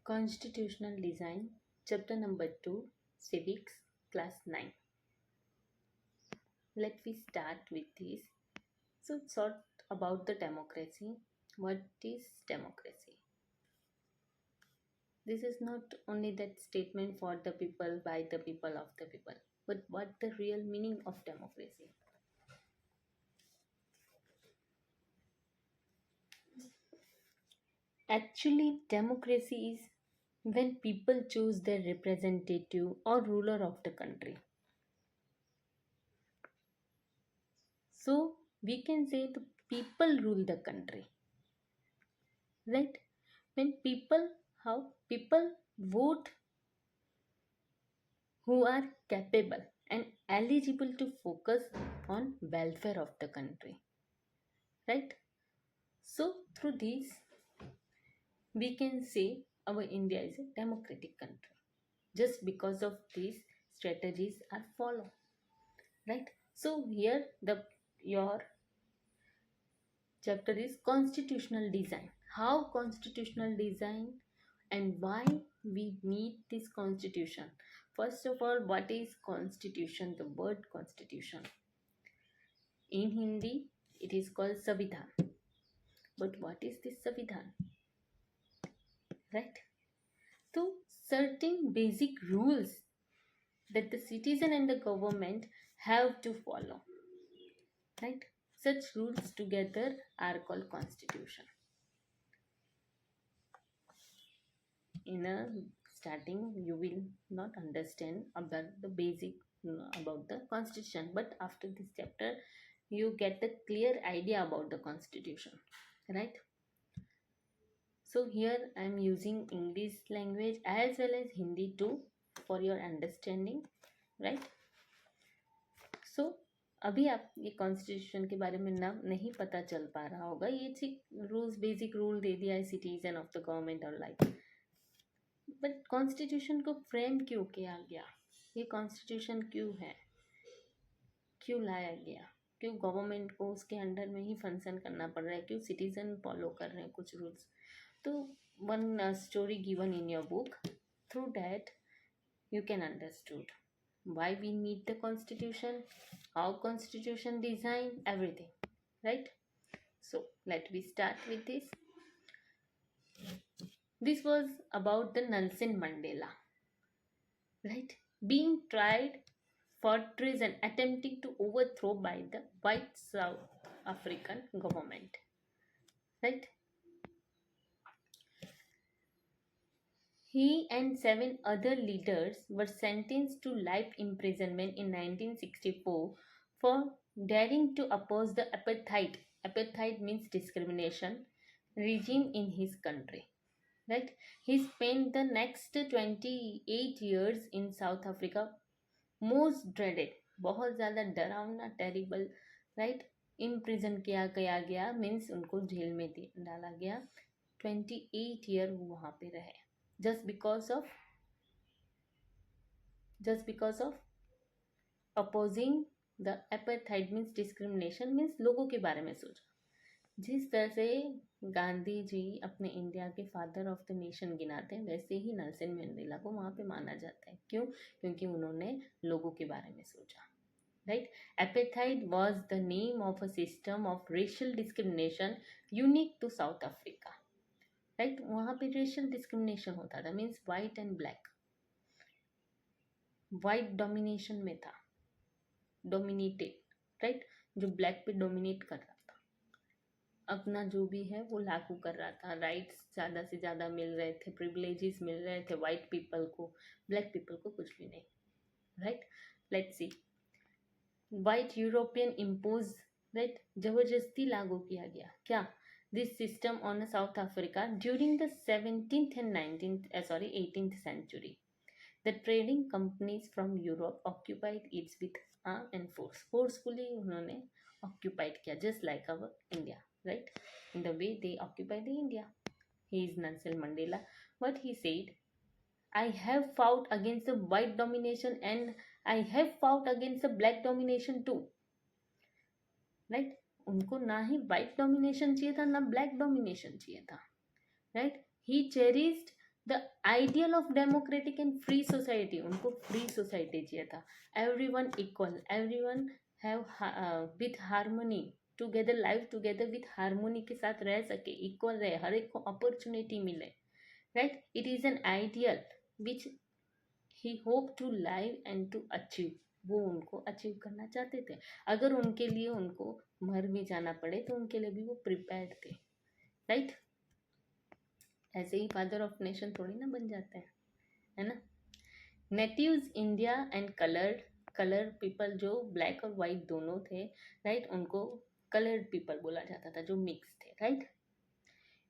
Constitutional Design, Chapter number 2, Civics, Class 9. Let me start with this. So, sort about the democracy. What is democracy? This is not only that statement for the people, by the people, of the people, but what the real meaning of democracy. Actually, democracy is when people choose their representative or ruler of the country. So, we can say the people rule the country, right? When people, how people vote who are capable and eligible to focus on welfare of the country, right? So through this we can say our India is a democratic country just because of these strategies are followed, right? So here the your chapter is constitutional design. How constitutional design and why we need this constitution. First of all, what is constitution? The word constitution in Hindi it is called Savidhan. But what is this Savidhan? Right? So certain basic rules that the citizen and the government have to follow. Right? Such rules together are called constitution. In a starting you will not understand about the basic about the constitution, but after this chapter you get the clear idea about the constitution, right? So here I am using English language as well as Hindi too for your understanding, right? So अभी आप ये constitution के बारे में ना नहीं पता चल पा रहा होगा, ये रूल्स बेसिक रूल दे दिया है सिटीजन ऑफ द गवर्नमेंट और लाइक, बट कॉन्स्टिट्यूशन को फ्रेम क्यों किया गया, ये कॉन्स्टिट्यूशन क्यों है, क्यों लाया गया, क्यों गवर्नमेंट को उसके अंडर में ही फंक्शन करना पड़ रहा है, क्यों सिटीजन फॉलो कर रहे हैं कुछ रूल्स. तो one story given in your book, through that you can understood why we need the constitution, how constitution design, everything, right? So let me start with this. This was about the Nelson Mandela, right? Being tried for treason, attempting to overthrow by the white South African government, right? He and 7 other leaders were sentenced to life imprisonment in 1964 for daring to oppose the apartheid means discrimination regime in his country. Right? He spent the next 28 years in South Africa, most dreaded, बहुत ज़्यादा डरावना, terrible, right, imprison किया गया means उनको jail में डाला गया. 28 year वो वहाँ पे रहे just because of opposing the apartheid means discrimination means लोगों के बारे में सोचा. जिस तरह से गांधी जी अपने इंडिया के फादर ऑफ द नेशन गिनाते हैं, वैसे ही नेल्सन मंडेला को वहाँ पे माना जाता है. क्यों? क्योंकि उन्होंने लोगों के बारे में सोचा, right. apartheid was the name of a system of racial discrimination unique to South Africa. Right, वहाँ पे रेशियल डिस्क्रिमिनेशन होता था, means white and black, white domination में था, डोमिनेटेड, राइट, जो ब्लैक पे डोमिनेट कर रहा था, अपना जो भी है वो लागू कर रहा था, राइट्स ज़्यादा से ज़्यादा मिल रहे थे, प्रिविलेजेस मिल रहे थे वाइट पीपल को, ब्लैक पीपल को कुछ भी नहीं, right. Let's see, white European impose, right, जबरदस्ती लागू किया गया क्या, this system on South Africa during the 17th and 18th century. The trading companies from Europe occupied it with arm and force. Forcefully उन्होंने occupied किया, just like our India, right? In the way they occupied the India. He is Nelson Mandela. What he said, I have fought against the white domination and I have fought against the black domination too, right? उनको ना ही white domination चाहिए था ना black domination चाहिए था, right. He cherished the ideal of democratic and free society, उनको free society चाहिए था. Every one equal, every one have with harmony, together live together with harmony के साथ रह सके, इक्वल रहे, हर एक को अपॉर्चुनिटी मिले. Right, it is an ideal which he hope to live and to achieve. वो उनको अचीव करना चाहते थे. अगर उनके लिए उनको मर भी जाना पड़े तो उनके लिए भी वो प्रिपेयर्ड थे. राइट, ऐसे ही फादर ऑफ नेशन थोड़ी ना बन जाते हैं, है ना. Natives India and coloured people, जो ब्लैक और वाइट दोनों थे, राइट, उनको कलर्ड पीपल बोला जाता था, जो मिक्स थे. Right,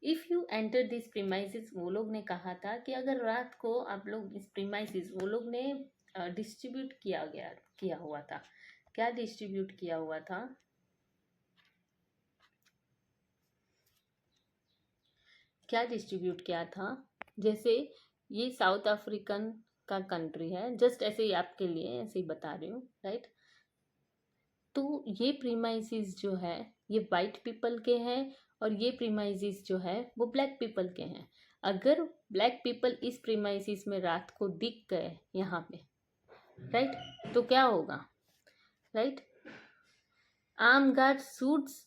if you enter this premises, वो लोग ने कहा था कि अगर रात को आप लोग इस प्रीमाइसिस, वो लोग ने डिस्ट्रीब्यूट किया हुआ था. क्या डिस्ट्रीब्यूट किया हुआ था? क्या डिस्ट्रीब्यूट किया था? जैसे ये साउथ अफ्रीकन का कंट्री है, जस्ट ऐसे ही आपके लिए ऐसे ही बता रही हूँ. राइट, तो ये प्रीमाइसिस जो है ये वाइट पीपल के हैं और ये प्रीमाइसिस जो है वो ब्लैक पीपल के हैं. अगर ब्लैक पीपल इस प्रीमाइसिस में रात को दिख गए यहाँ पे, राइट, तो क्या होगा? Right, arm guard shoots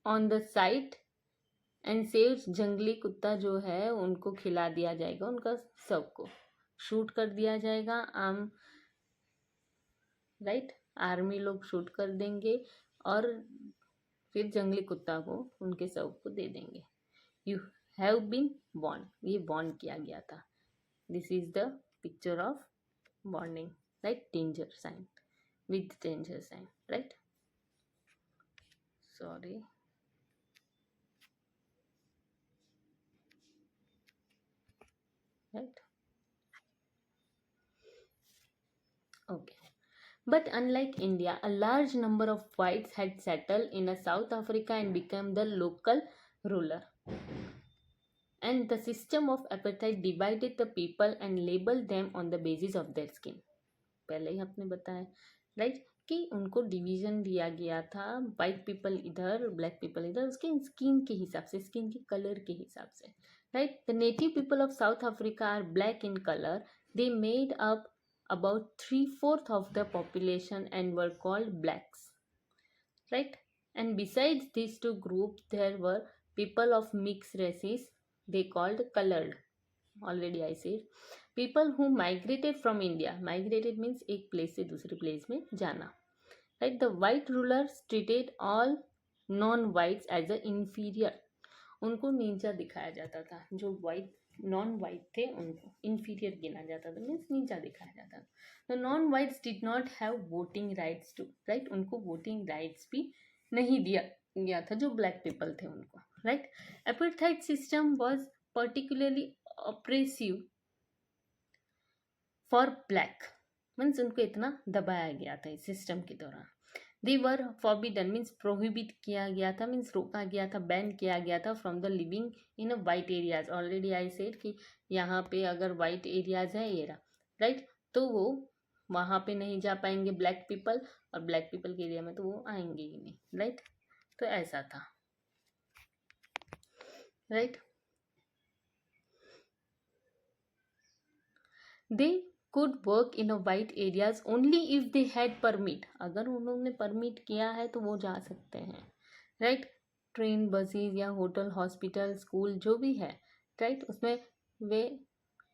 on the site and saves, जंगली कुत्ता जो है उनको खिला दिया जाएगा, उनका सबको शूट कर दिया जाएगा. राइट, आर्मी लोग शूट कर देंगे और फिर जंगली कुत्ता को उनके शव को दे देंगे. यू हैव बीन बॉर्न, ये बॉर्न किया गया था. This is the picture of burning. Right, danger sign, with danger sign. Right, sorry. Right, okay. But unlike India, a large number of whites had settled in South Africa and become the local ruler. And the system of apartheid divided the people and labeled them on the basis of their skin. पहले ही आपने बताया, right, कि उनको division दिया गया था, white people इधर, black people इधर, उसके स्किन के हिसाब से, स्किन के कलर के हिसाब से. Right, the native people of South Africa are black in colour. They made up about 3/4 of the population and were called blacks. Right, and besides these two groups there were people of mixed races, they called colored. Already I said, people who migrated from India. Migrated means एक place से दूसरे place में जाना. Right, the white rulers treated all non-whites as a inferior. उनको नीचा दिखाया जाता था. जो वाइट नॉन वाइट थे उनको इन्फीरियर गिना जाता था, मीन्स नीचा दिखाया जाता था. तो non whites did not have voting rights too. Right, उनको वोटिंग राइट्स भी नहीं दिया गया था जो ब्लैक पीपल थे उनको. Right, apartheid system was particularly oppressive for black, means उनको इतना दबाया गया था इस सिस्टम के दौरान. दे वर फॉरबिडन मीन्स प्रोहिबिट किया गया था, मीन्स रोका गया था, बैन किया गया था from the living in a white areas. Already I said कि यहाँ पे अगर वाइट एरियाज है ये रहा, राइट, तो वो वहाँ पे नहीं जा पाएंगे ब्लैक पीपल, और ब्लैक पीपल के एरिया में तो वो आएंगे ही नहीं. राइट, तो ऐसा था. Right, they could work in a white areas only if they had permit. अगर उन्होंने परमिट किया है तो वो जा सकते हैं. राइट, ट्रेन, बसेस या होटल, हॉस्पिटल, स्कूल जो भी है, राइट, उसमें वे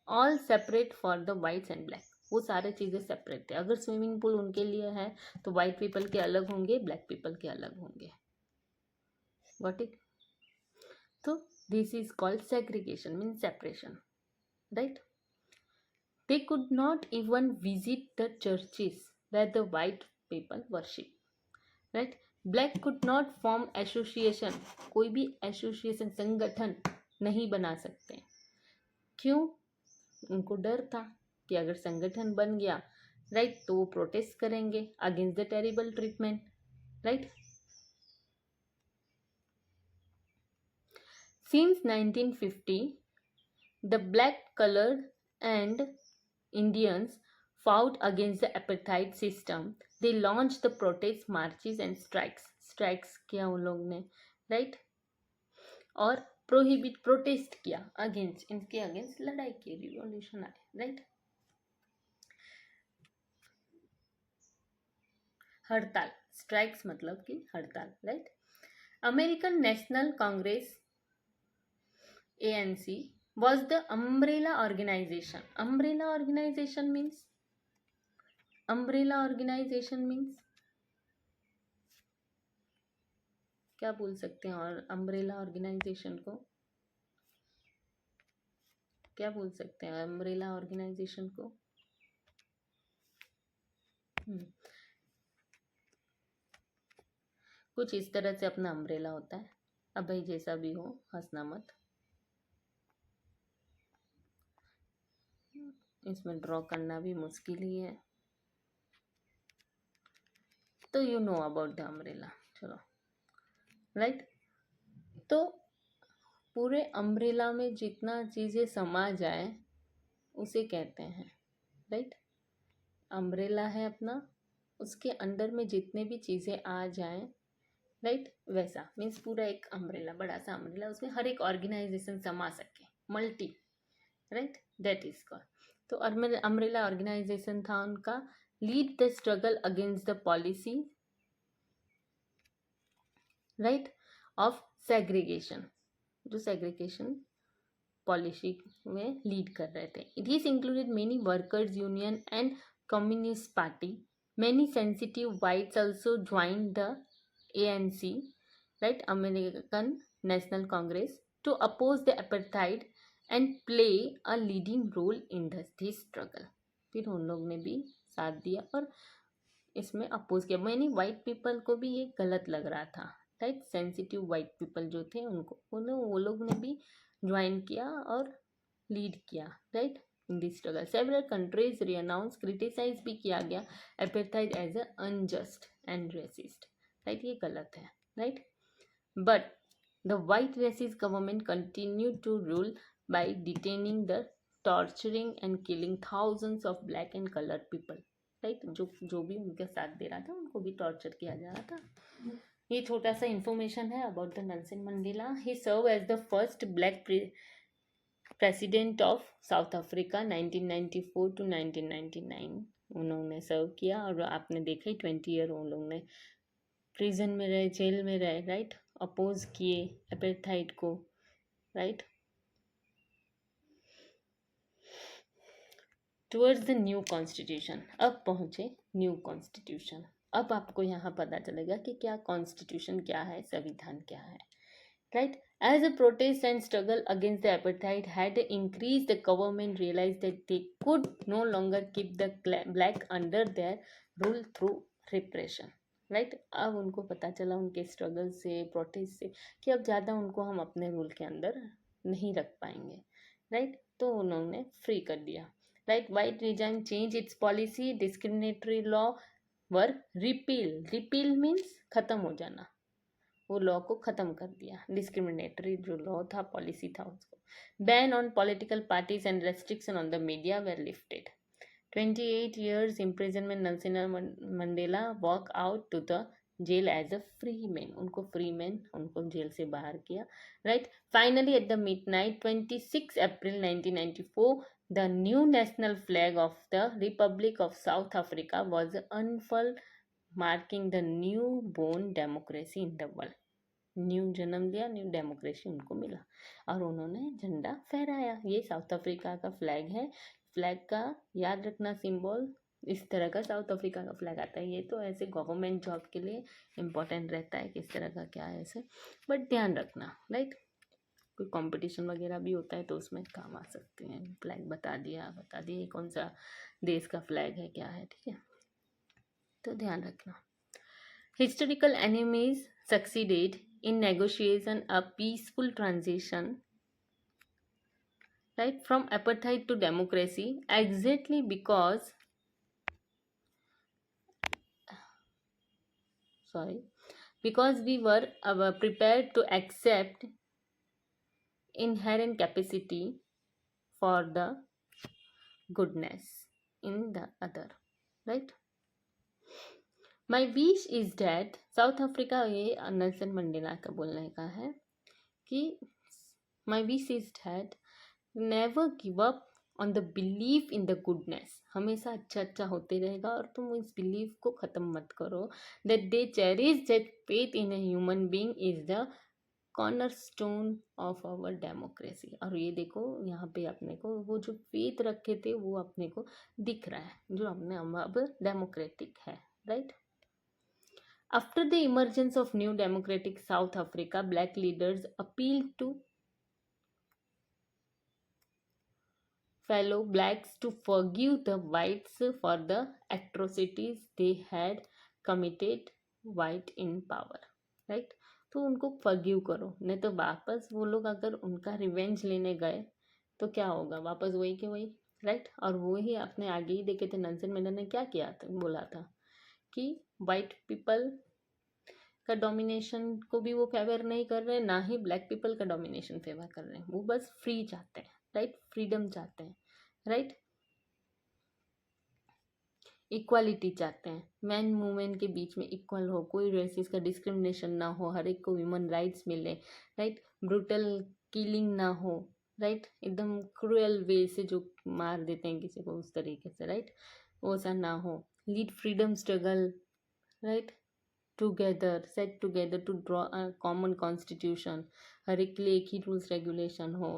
all separate for the whites and black. वो सारे चीज़ें सेपरेट थे. अगर स्विमिंग पूल उनके लिए है तो वाइट पीपल के अलग होंगे, ब्लैक पीपल के अलग होंगे. Got it? तो this is called segregation, mean separation. Right, they could not even visit the churches where the white people worship. Right, black could not form association. कोई भी association, संगठन नहीं बना सकते. क्यों? उनको डर था कि अगर संगठन बन गया, राइट, तो वो प्रोटेस्ट करेंगे against the terrible treatment. Right, since 1950 the black, colored and Indians fought against the apartheid system. They launched the protest marches and strikes. Strikes किया उन लोग ने. राइट, और प्रोहिबिट प्रोटेस्ट किया अगेंस्ट, इनके अगेंस्ट लड़ाई की, रिवॉल्यूशन आए, राइट। हड़ताल, स्ट्राइक्स मतलब कि हड़ताल, right. American national Congress ANC was the umbrella organization. Umbrella organization means क्या बोल सकते हैं? और अम्ब्रेला ऑर्गेनाइजेशन को क्या बोल सकते हैं? अम्ब्रेला ऑर्गेनाइजेशन को कुछ इस तरह से अपना अम्ब्रेला होता है। अब भाई जैसा भी हो, हंसना मत, इसमें ड्रॉ करना भी मुश्किल ही है, तो you know about the umbrella. चलो, राइट। तो पूरे अम्ब्रेला में जितना चीज़ें समा जाए उसे कहते हैं, राइट। अम्ब्रेला है अपना, उसके अंदर में जितने भी चीज़ें आ जाएं, राइट, वैसा मीन्स पूरा एक अम्ब्रेला, बड़ा सा अम्ब्रेला, उसमें हर एक ऑर्गेनाइजेशन समा सके, multi, right, that is called. तो अम्ब्रेला ऑर्गेनाइजेशन था उनका, lead the struggle against the policy, right, of segregation, जो सेग्रीगेशन पॉलिसी में लीड कर रहे थे। It is included many workers union and communist party, many sensitive whites also join the ANC, right, American National Congress, to oppose the apartheid and play a leading role in this struggle. फिर उन लोग ने भी साथ दिया और इसमें oppose किया। मैनी वाइट पीपल को भी ये गलत लग रहा था, राइट, सेंसिटिव वाइट पीपल जो थे उनको, वो लोग ने भी ज्वाइन किया और लीड किया, right, in this struggle. Several countries renounce, criticise भी किया गया apartheid as a unjust and racist, right, ये गलत है, right. But the white racist government continue to rule by detaining the, torturing and killing thousands of black and coloured people, right. जो भी उनके साथ दे रहा था उनको भी टॉर्चर किया जा रहा था। ये छोटा सा इंफॉर्मेशन है about the Nelson Mandela. He serve as the first black president of South Africa 1994 to 1999 उन्होंने सर्व किया। और आपने देखा ही 20 ईयर उन लोग ने प्रिजन में रहे, जेल में रहे, राइट, अपोज किए अपेर्थाइड को, right. Towards the new constitution, अब पहुंचे न्यू कॉन्स्टिट्यूशन। अब आपको यहाँ पता चलेगा कि क्या कॉन्स्टिट्यूशन क्या है, संविधान क्या है, right. As the protest and struggle against the apartheid had increased, the government realized that they could no longer keep the black under their rule through repression, right. अब उनको पता चला उनके स्ट्रगल से, प्रोटेस्ट से, कि अब ज़्यादा उनको हम अपने रूल के अंदर नहीं रख पाएंगे, राइट। तो उन्होंने फ्री कर दिया, right. White resign change it's policy, discriminatory law were repeal, repeal means खत्म हो जाना, वो लॉ को ख़त्म कर दिया, डिस्क्रिमिनेटरी जो लॉ था, पॉलिसी था उसको। Ban on political parties and restriction on the media were lifted. 28 years imprisonment, Nelson Mandela walk out to the jail as a free man, उनको free man, उनको जेल से बाहर किया, right. Finally at the midnight 26 April 1994 the new national flag of the Republic of South Africa was unfurled, marking the new born democracy in the world। New जन्म लिया, new democracy उनको मिला और उन्होंने झंडा फहराया। ये साउथ अफ्रीका का फ्लैग है। फ्लैग का याद रखना सिंबल इस तरह का साउथ अफ्रीका का फ्लैग आता है। ये तो ऐसे गवर्नमेंट जॉब के लिए इम्पोर्टेंट रहता है किस तरह का क्या है ऐसे, बट ध्यान रखना, राइट। कोई कंपटीशन वगैरह भी होता है तो उसमें काम आ सकते हैं। फ्लैग बता दिया कौन सा देश का फ्लैग है क्या है, ठीक है, तो ध्यान रखना। Historical enemies succeeded in negotiation a peaceful transition, right, from apartheid to democracy, exactly because we were prepared to accept inherent capacity for the goodness in the other, right। My wish is that south Africa, ये Nelson Mandela का बोलने का है कि My wish is that never give up on the belief in the goodness. हमेशा अच्छा अच्छा होते रहेगा और तुम इस बिलीफ को ख़त्म मत करो. That they cherish that faith in a human being is the cornerstone of our democracy. और ये देखो यहाँ पे अपने को वो जो फेथ रखे थे वो अपने को दिख रहा है जो अपने अब डेमोक्रेटिक है, right. After the emergence of new democratic South Africa, black leaders appeal to fellow blacks to forgive the whites for the atrocities they had committed white in power, right. तो उनको फॉरगिव करो, नहीं तो वापस वो लोग अगर उनका रिवेंज लेने गए तो क्या होगा, वापस वही के वही, राइट. और वो ही अपने आगे ही देखे थे, नेल्सन मंडेला ने क्या किया था, बोला था कि वाइट पीपल का डोमिनेशन को भी वो फेवर नहीं कर रहे, ना ही ब्लैक पीपल का डोमिनेशन फेवर कर रहे हैं. वो बस फ्री चाहते हैं, राइट, फ्रीडम चाहते हैं, राइट. इक्वालिटी चाहते हैं, मैन वुमेन के बीच में इक्वल हो, कोई रेसिस का डिस्क्रिमिनेशन ना हो, हर एक को ह्यूमन राइट्स मिले, राइट. ब्रूटल किलिंग ना हो, राइट, एकदम क्रूअल वे से जो मार देते हैं किसी को उस तरीके से, राइट, वो सा ना हो. Lead freedom struggle, right, together, set together to draw a common constitution. हर एक के लिए एक ही रूल्स रेगुलेशन हो.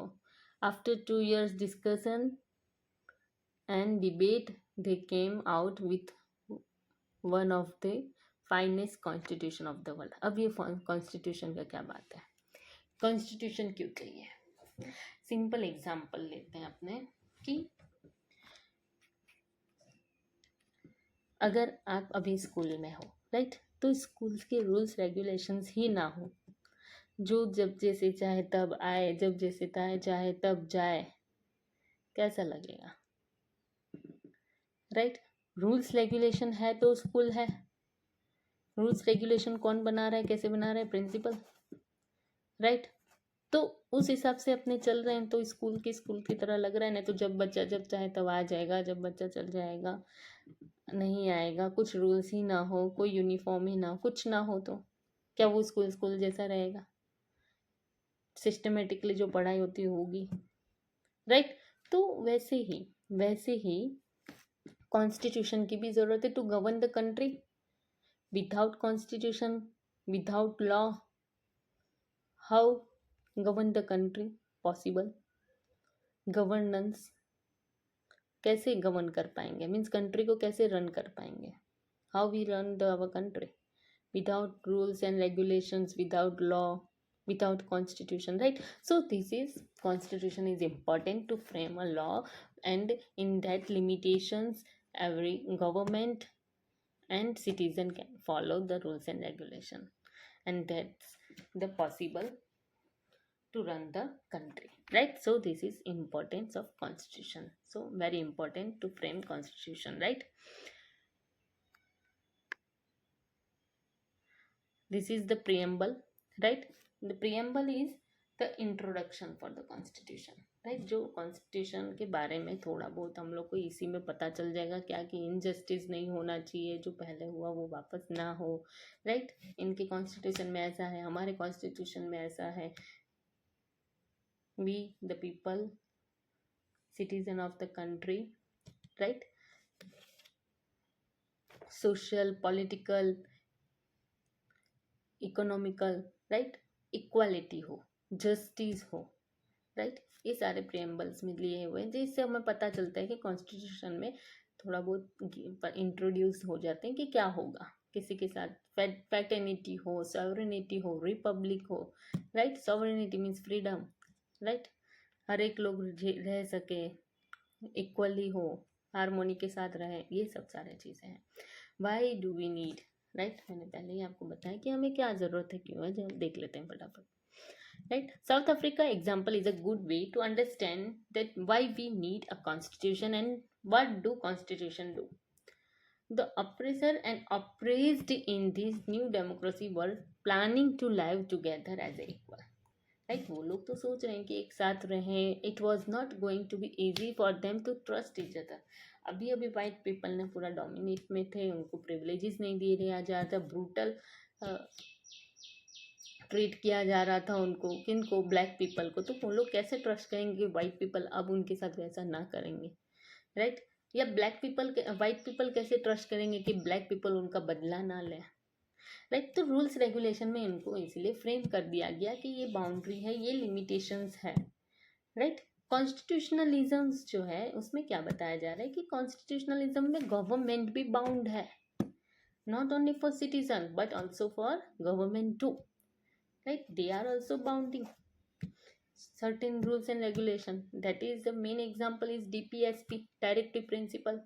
After 2 years discussion and debate, they came out with one of the finest constitution of the world. अब ये constitution का क्या बात है, कॉन्स्टिट्यूशन क्यों चाहिए. सिंपल एग्जांपल लेते हैं अपने कि अगर आप अभी स्कूल में हो, राइट, तो स्कूल के रूल्स रेगुलेशंस ही ना हो, जो जब जैसे चाहे तब आए, जब जैसे चाहे तब जाए, कैसा लगेगा, राइट. रूल्स रेगुलेशन है तो स्कूल है. रूल्स रेगुलेशन कौन बना रहा है, कैसे बना रहा है, प्रिंसिपल, राइट. तो उस हिसाब से अपने चल रहे हैं तो स्कूल की तरह लग रहा है. नहीं तो जब बच्चा जब चाहे तब आ जाएगा, जब बच्चा चल जाएगा, नहीं आएगा, कुछ रूल्स ही ना हो, कोई यूनिफॉर्म ही ना हो, कुछ ना हो, तो क्या वो स्कूल जैसा रहेगा. सिस्टमेटिकली जो पढ़ाई होती होगी, राइट. तो वैसे ही कॉन्स्टिट्यूशन की भी जरूरत है to govern the country. Without constitution, without law, how govern the country possible. Governance कैसे गवर्न कर पाएंगे, मीन्स कंट्री को कैसे रन कर पाएंगे. How we run the our country without rules and regulations, without law, without constitution, right. So this is constitution is important to frame a law, and in that limitations every government and citizen can follow the rules and regulation, and that's the possible to run the country, right. So this is importance of constitution, so very important to frame constitution, right. This is the preamble, right. The preamble is the introduction for the constitution, right. जो constitution के बारे में थोड़ा बहुत हम लोग को इसी में पता चल जाएगा, क्या कि इनजस्टिस नहीं होना चाहिए, जो पहले हुआ वो वापस ना हो, राइट. इनके कॉन्स्टिट्यूशन में ऐसा है, हमारे कॉन्स्टिट्यूशन में ऐसा है. We the people, citizen of the country, right, social, political, economical, right, equality हो, जस्टिस हो, राइट. ये सारे प्रियम्बल्स में लिए हुए हैं, जिससे हमें पता चलता है कि कॉन्स्टिट्यूशन में थोड़ा बहुत इंट्रोड्यूस हो जाते हैं कि क्या होगा किसी के साथ. फैटर्निटी हो, सॉवरेनिटी हो, रिपब्लिक हो, right. Sovereignty means freedom, right. हर एक लोग रह सके, इक्वली हो, हारमोनी के साथ रहे, ये सब सारे चीज़ें हैं. Why do we need, right. मैंने पहले ही आपको बताया कि हमें क्या ज़रूरत है, क्यों है, जो हम देख लेते हैं फटाफट, right. South Africa example is a good way to understand that why we need a constitution and what do constitution do. The oppressor and oppressed in this new democracy were planning to live together as a equal, right. वो लोग तो सोच रहे हैं कि एक साथ रहें. It was not going to be easy for them to trust each other. अभी अभी वाइट पीपल ने पूरा डोमिनेट में थे, उनको प्रिविलेजेस नहीं दिए रहा जा रहा था. ब्रूटल ट्रीट किया जा रहा था उनको, किनको, ब्लैक पीपल को, तो वो लोग कैसे ट्रस्ट करेंगे कि वाइट पीपल अब उनके साथ वैसा ना करेंगे, राइट? या ब्लैक पीपल के वाइट पीपल कैसे ट्रस्ट करेंगे कि ब्लैक पीपल उनका बदला ना ले, राइट? तो रूल्स रेगुलेशन में इनको इसलिए फ्रेम कर दिया गया कि ये बाउंड्री है, ये लिमिटेशंस है, राइट? कॉन्स्टिट्यूशनलिज्म जो है उसमें क्या बताया जा रहा है कि कॉन्स्टिट्यूशनलिज्म में गवर्नमेंट भी बाउंड है, not only for citizen but also for government too, right? They are also bounding certain rules and regulation. That is the main example is DPSP, directive principle,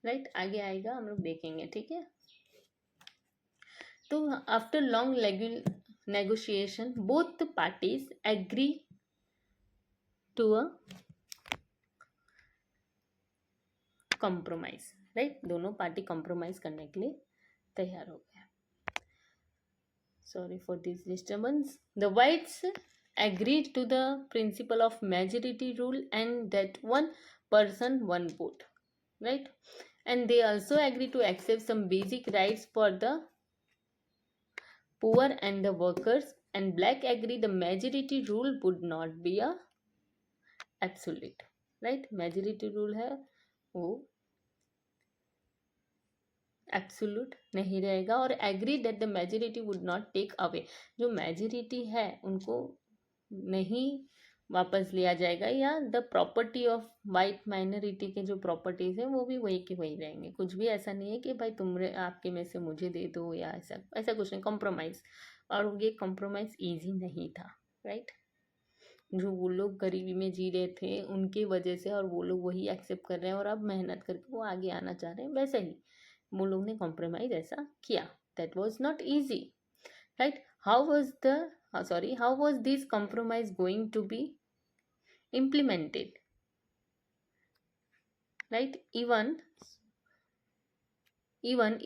right? आगे आएगा, हम लोग देखेंगे, ठीक है? तो after long negotiation both the parties agree to a compromise, right? दोनों party compromise करने के लिए तैयार हो गए. Sorry for this disturbance. The whites agreed to the principle of majority rule and that one person one vote, right? And they also agreed to accept some basic rights for the poor and the workers, and black agreed the majority rule would not be a absolute, right? Majority rule है वो absolute नहीं रहेगा, और agree that the majority would not take away, जो majority है उनको नहीं वापस लिया जाएगा, या the property of white minority के जो प्रॉपर्टीज है वो भी वही के वही रहेंगे. कुछ भी ऐसा नहीं है कि भाई तुम आपके में से मुझे दे दो या ऐसा ऐसा कुछ नहीं. कॉम्प्रोमाइज, और ये कॉम्प्रोमाइज ईजी नहीं था, राइट? जो वो लोग गरीबी में जी रहे थे उनकी वजह से, और वो लोग वही एक्सेप्ट कर रहे हैं और अब मेहनत करके वो आगे आना चाह रहे हैं, वैसे ही वो लोग ने कॉम्प्रोमाइज ऐसा किया. That was not easy, right? How was this compromise going to be implemented, right? Even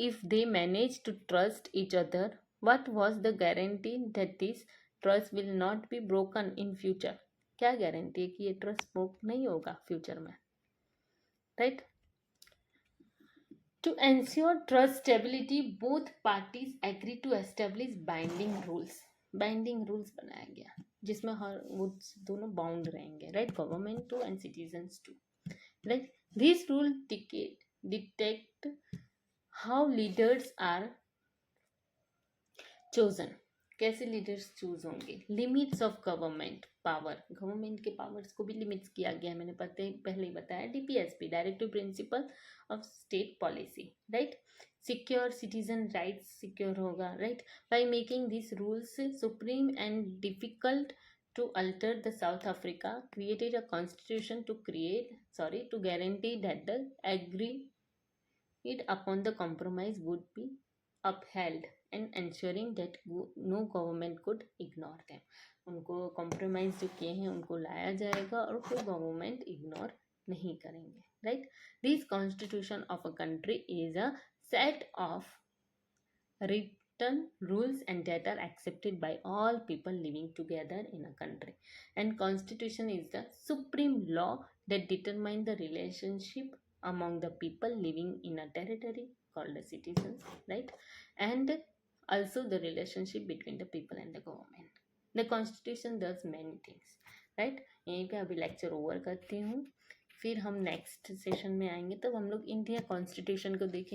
if they managed to trust each other, what was the guarantee that this trust will not be broken in future? क्या guarantee है कि ये trust broke नहीं होगा future में, right? To ensure trust stability, both parties agree to establish binding rules. Binding rules बनाया गया जिसमें हर वो दोनों बाउंड रहेंगे, right? Government too and citizens too, right? These rules detect how leaders are chosen, कैसे लीडर्स चूज होंगे. Limits of government power, government के powers को भी लिमिट्स किया गया है, मैंने पहले ही बताया. DPSP, directive principle of state policy, right? Secure citizen rights secure होगा, right? By making this rules supreme and difficult to alter, the South Africa created a constitution to guarantee that the agreed upon the compromise would be upheld and ensuring that no government could ignore them. उनको compromise जो किए हैं उनको लाया जाएगा और कोई government ignore नहीं करेंगे, right? This constitution of a country is a set of written rules and that are accepted by all people living together in a country, and constitution is the supreme law that determine the relationship among the people living in a territory called the citizens, right? And also the relationship between the people and the government. The constitution does many things, right? यहीं पे अभी lecture over करती हूँ, फिर हम next session में आएंगे तब हम लोग इंडिया कॉन्स्टिट्यूशन को देखेंगे.